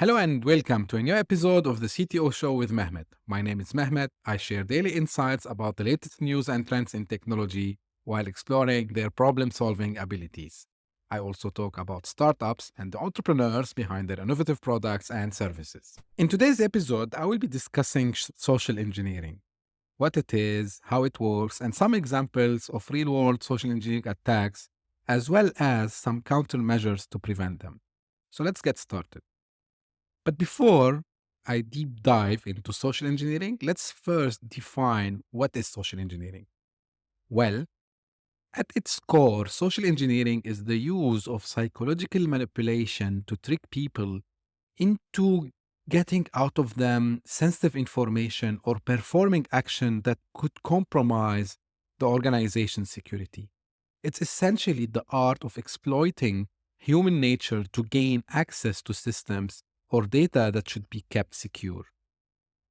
Hello and welcome to a new episode of the CTO Show with Mehmet. My name is Mehmet. I share daily insights about the latest news and trends in technology while exploring their problem solving abilities. I also talk about startups and the entrepreneurs behind their innovative products and services. In today's episode, I will be discussing social engineering, what it is, how it works, and some examples of real world social engineering attacks, as well as some countermeasures to prevent them. So let's get started. But before I deep dive into social engineering, let's first define what is social engineering. Well, at its core, social engineering is the use of psychological manipulation to trick people into getting out of them sensitive information or performing action that could compromise the organization's security. It's essentially the art of exploiting human nature to gain access to systems or data that should be kept secure.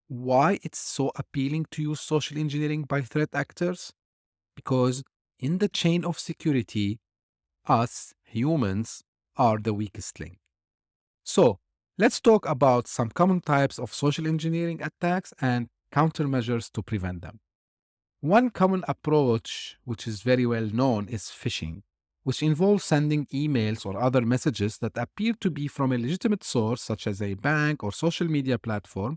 Why it's so appealing to use social engineering by threat actors? Because in the chain of security, us humans are the weakest link. So let's talk about some common types of social engineering attacks and countermeasures to prevent them. One common approach, which is very well known, is phishing, which involves sending emails or other messages that appear to be from a legitimate source, such as a bank or social media platform.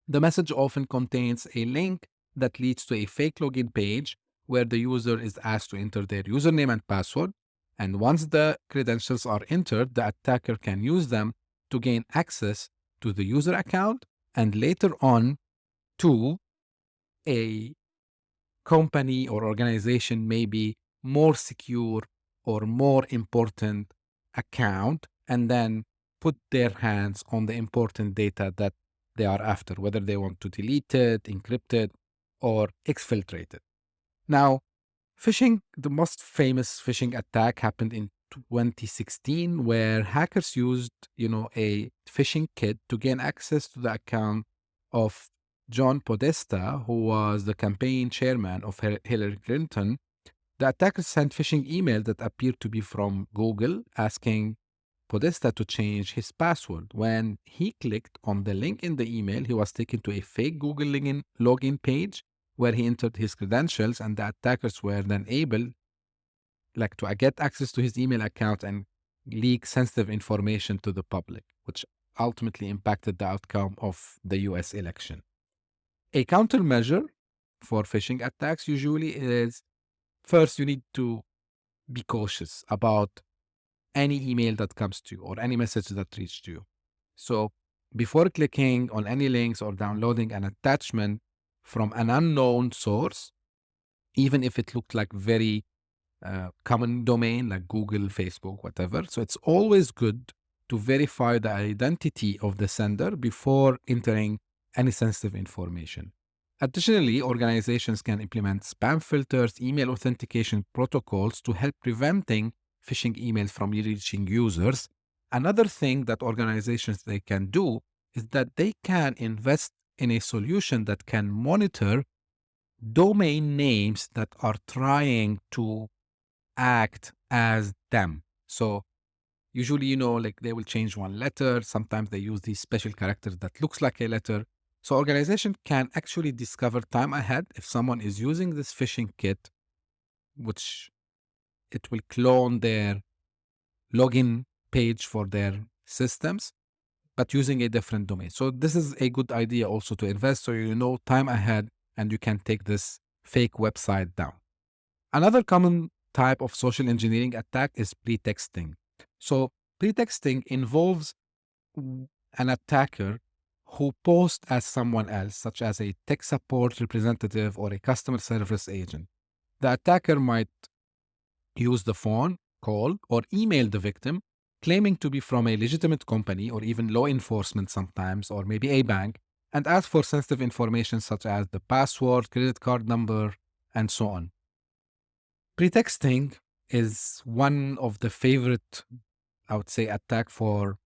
The message often contains a link that leads to a fake login page where the user is asked to enter their username and password. And once the credentials are entered, the attacker can use them to gain access to the user account and later on to a company or organization, maybe more secure or more important account, and then put their hands on the important data that they are after, whether they want to delete it, encrypt it, or exfiltrate it. Now, phishing, the most famous phishing attack happened in 2016, where hackers used, a phishing kit to gain access to the account of John Podesta, who was the campaign chairman of Hillary Clinton. The attackers sent phishing email that appeared to be from Google, asking Podesta to change his password. When he clicked on the link in the email, he was taken to a fake Google login page where he entered his credentials, and the attackers were then able to get access to his email account and leak sensitive information to the public, which ultimately impacted the outcome of the US election. A countermeasure for phishing attacks usually is, first, you need to be cautious about any email that comes to you or any message that reached you. So before clicking on any links or downloading an attachment from an unknown source, even if it looked like very common domain like Google, Facebook, whatever. So it's always good to verify the identity of the sender before entering any sensitive information. Additionally, organizations can implement spam filters, email authentication protocols to help preventing phishing emails from reaching users. Another thing that organizations they can do is that they can invest in a solution that can monitor domain names that are trying to act as them. So usually, they will change one letter. Sometimes they use these special characters that looks like a letter. So organization can actually discover time ahead if someone is using this phishing kit, which it will clone their login page for their systems, but using a different domain. So this is a good idea also to invest so you know time ahead and you can take this fake website down. Another common type of social engineering attack is pretexting. So pretexting involves an attacker who posts as someone else, such as a tech support representative or a customer service agent. The attacker might use the phone, call, or email the victim, claiming to be from a legitimate company or even law enforcement sometimes, or maybe a bank, and ask for sensitive information such as the password, credit card number, and so on. Pretexting is one of the favorite, I would say, attack for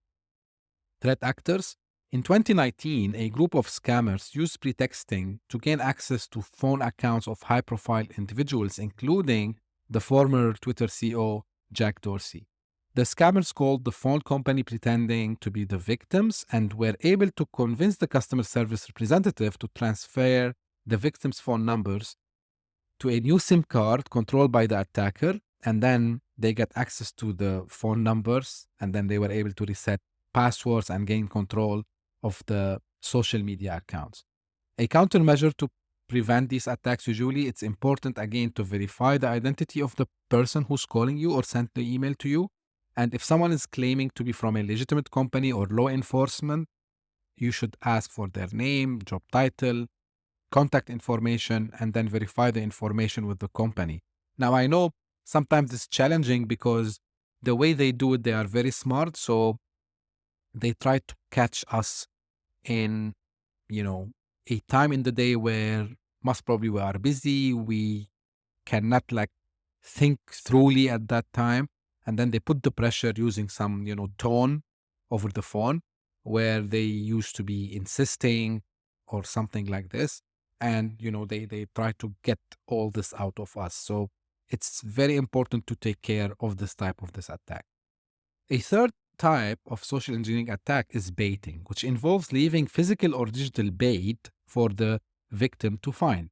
threat actors. In 2019, a group of scammers used pretexting to gain access to phone accounts of high-profile individuals, including the former Twitter CEO, Jack Dorsey. The scammers called the phone company pretending to be the victims and were able to convince the customer service representative to transfer the victims' phone numbers to a new SIM card controlled by the attacker. And then they got access to the phone numbers, and then they were able to reset passwords and gain control of the social media accounts. A countermeasure to prevent these attacks, usually it's important again to verify the identity of the person who's calling you or sent the email to you. And if someone is claiming to be from a legitimate company or law enforcement, you should ask for their name, job title, contact information, and then verify the information with the company. Now, I know sometimes it's challenging because the way they do it, they are very smart. So they try to catch us in, a time in the day where most probably we are busy. We cannot think thoroughly at that time. And then they put the pressure using some, tone over the phone where they used to be insisting or something like this. And, they try to get all this out of us. So it's very important to take care of this type of this attack. A third type of social engineering attack is baiting, which involves leaving physical or digital bait for the victim to find.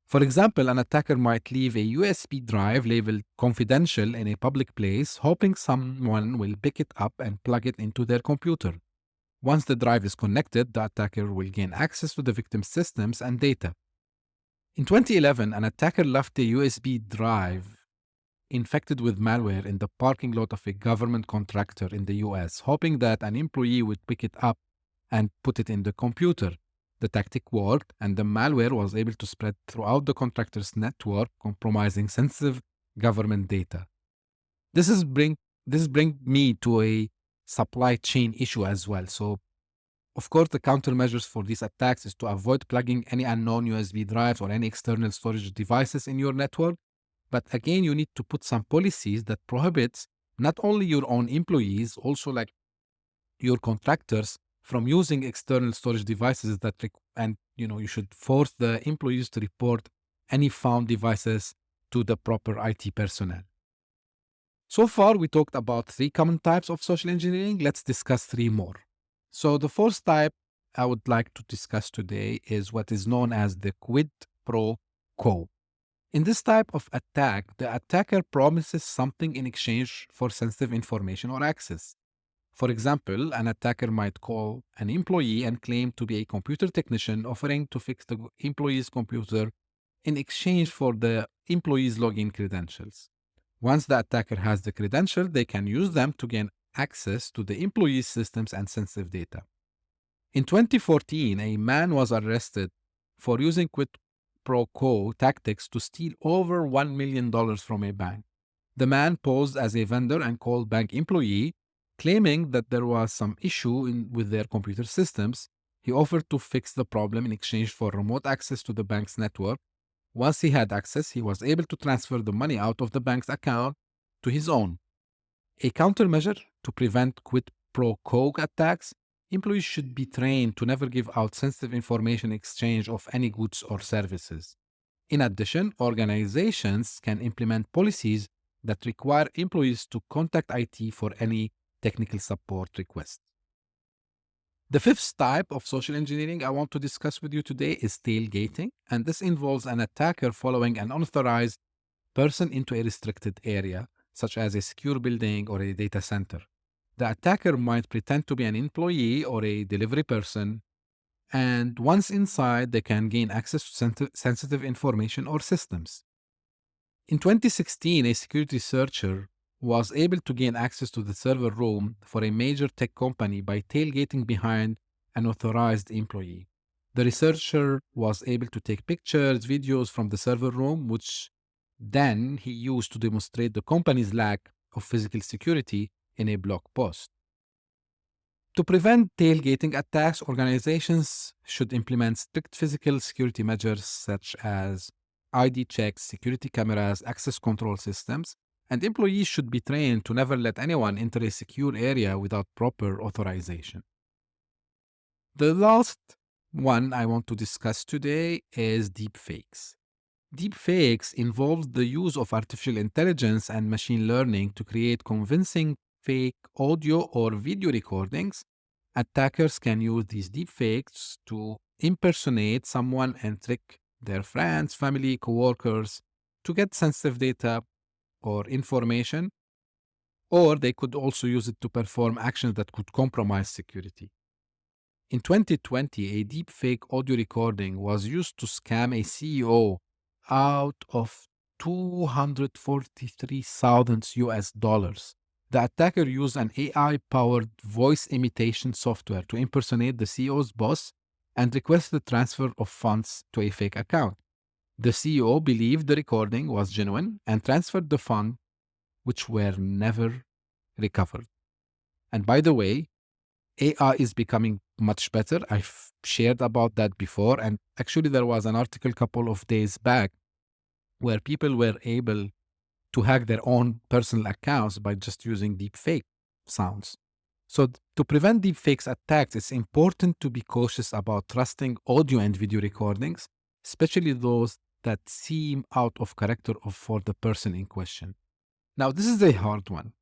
For example, an attacker might leave a USB drive labeled confidential in a public place, hoping someone will pick it up and plug it into their computer. Once the drive is connected, the attacker will gain access to the victim's systems and data. In 2011, an attacker left a USB drive infected with malware in the parking lot of a government contractor in the US, hoping that an employee would pick it up and put it in the computer. The tactic worked, and the malware was able to spread throughout the contractor's network, compromising sensitive government data. This brings me to a supply chain issue as well. So, of course, the countermeasures for these attacks is to avoid plugging any unknown USB drives or any external storage devices in your network. But again, you need to put some policies that prohibits not only your own employees, also your contractors from using external storage devices you should force the employees to report any found devices to the proper IT personnel. So far, we talked about 3 common types of social engineering. Let's discuss 3 more. So the first type I would like to discuss today is what is known as the quid pro quo. In this type of attack, the attacker promises something in exchange for sensitive information or access. For example, an attacker might call an employee and claim to be a computer technician, offering to fix the employee's computer in exchange for the employee's login credentials. Once the attacker has the credentials, they can use them to gain access to the employee's systems and sensitive data. In 2014, a man was arrested for using quid pro quo tactics to steal over $1 million from a bank. The man posed as a vendor and called bank employee, claiming that there was some issue with their computer systems. He offered to fix the problem in exchange for remote access to the bank's network. Once he had access, he was able to transfer the money out of the bank's account to his own. A countermeasure to prevent quid pro quo attacks: employees should be trained to never give out sensitive information in exchange of any goods or services. In addition, organizations can implement policies that require employees to contact IT for any technical support requests. The fifth type of social engineering I want to discuss with you today is tailgating, and this involves an attacker following an unauthorized person into a restricted area, such as a secure building or a data center. The attacker might pretend to be an employee or a delivery person, and once inside, they can gain access to sensitive information or systems. In 2016, a security researcher was able to gain access to the server room for a major tech company by tailgating behind an authorized employee. The researcher was able to take pictures, videos from the server room, which then he used to demonstrate the company's lack of physical security in a blog post. To prevent tailgating attacks, organizations should implement strict physical security measures such as ID checks, security cameras, access control systems, and employees should be trained to never let anyone enter a secure area without proper authorization. The last one I want to discuss today is deepfakes. Deepfakes involve the use of artificial intelligence and machine learning to create convincing fake audio or video recordings. Attackers can use these deepfakes to impersonate someone and trick their friends, family, coworkers to get sensitive data or information, or they could also use it to perform actions that could compromise security. In 2020, a deepfake audio recording was used to scam a CEO out of 243,000 US dollars. The attacker used an AI-powered voice imitation software to impersonate the CEO's boss and request the transfer of funds to a fake account. The CEO believed the recording was genuine and transferred the funds, which were never recovered. And by the way, AI is becoming much better. I've shared about that before. And actually, there was an article a couple of days back where people were able to hack their own personal accounts by just using deepfake sounds. So to prevent deepfakes attacks, it's important to be cautious about trusting audio and video recordings, especially those that seem out of character for the person in question. Now, this is a hard one.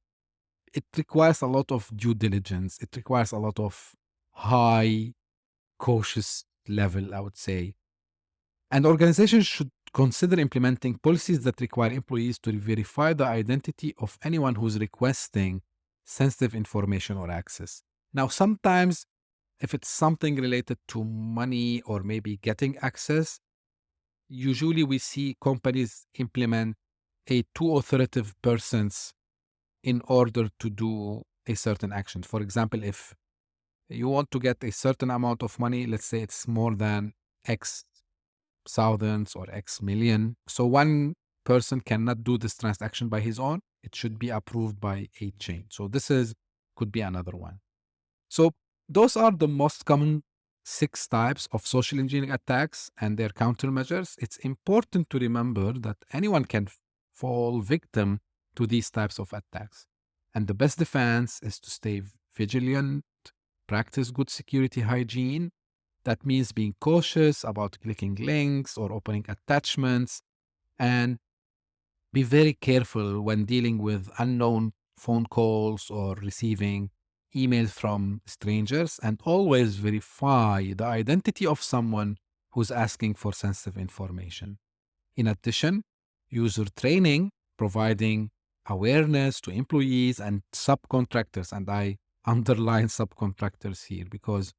It requires a lot of due diligence. It requires a lot of high cautious level, I would say. And organizations should consider implementing policies that require employees to verify the identity of anyone who's requesting sensitive information or access. Now, sometimes if it's something related to money or maybe getting access, usually we see companies implement two authoritative persons in order to do a certain action. For example, if you want to get a certain amount of money, let's say it's more than X thousands or X million. So one person cannot do this transaction by his own. It should be approved by a chain. So this could be another one. So those are the most common 6 types of social engineering attacks and their countermeasures. It's important to remember that anyone can fall victim to these types of attacks. And the best defense is to stay vigilant, practice good security hygiene. That means being cautious about clicking links or opening attachments, and be very careful when dealing with unknown phone calls or receiving emails from strangers, and always verify the identity of someone who's asking for sensitive information. In addition, user training, providing awareness to employees and subcontractors, and I underline subcontractors here because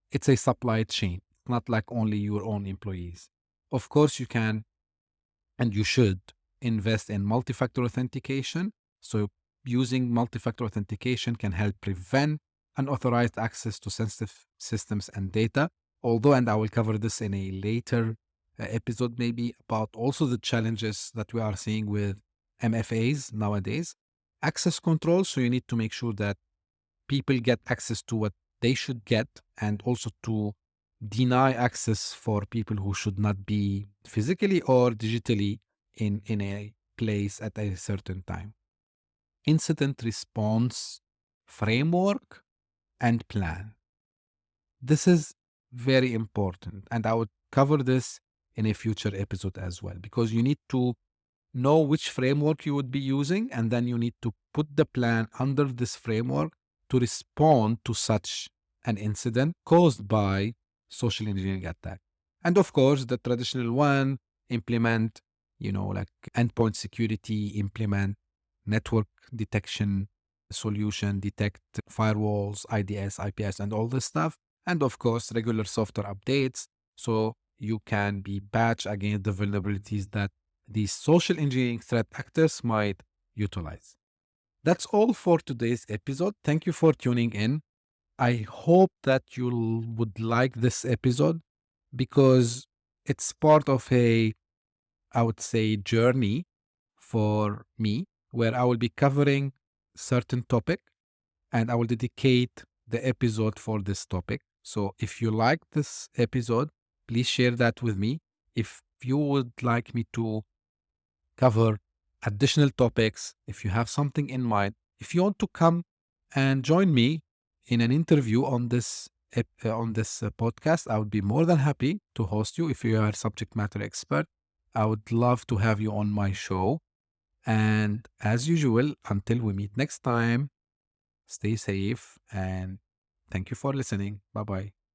it's a supply chain, not like only your own employees. Of course, you can and you should invest in multi-factor authentication. So using multi-factor authentication can help prevent unauthorized access to sensitive systems and data. Although, and I will cover this in a later episode maybe, about also the challenges that we are seeing with MFAs nowadays. Access control, so you need to make sure that people get access to what they should get, and also to deny access for people who should not be physically or digitally in a place at a certain time. Incident response framework and plan. This is very important, and I would cover this in a future episode as well, because you need to know which framework you would be using, and then you need to put the plan under this framework to respond to such an incident caused by social engineering attack. And of course, the traditional one, implement, like endpoint security, implement network detection solution, detect firewalls, IDS, IPS, and all this stuff. And of course, regular software updates, so you can be patched against the vulnerabilities that these social engineering threat actors might utilize. That's all for today's episode. Thank you for tuning in. I hope that you would like this episode, because it's part of I would say, journey for me, where I will be covering certain topic and I will dedicate the episode for this topic. So if you like this episode, please share that with me. If you would like me to cover additional topics, if you have something in mind, if you want to come and join me in an interview on this podcast, I would be more than happy to host you. If you are a subject matter expert, I would love to have you on my show. And as usual, until we meet next time, Stay safe and thank you for listening. Bye bye.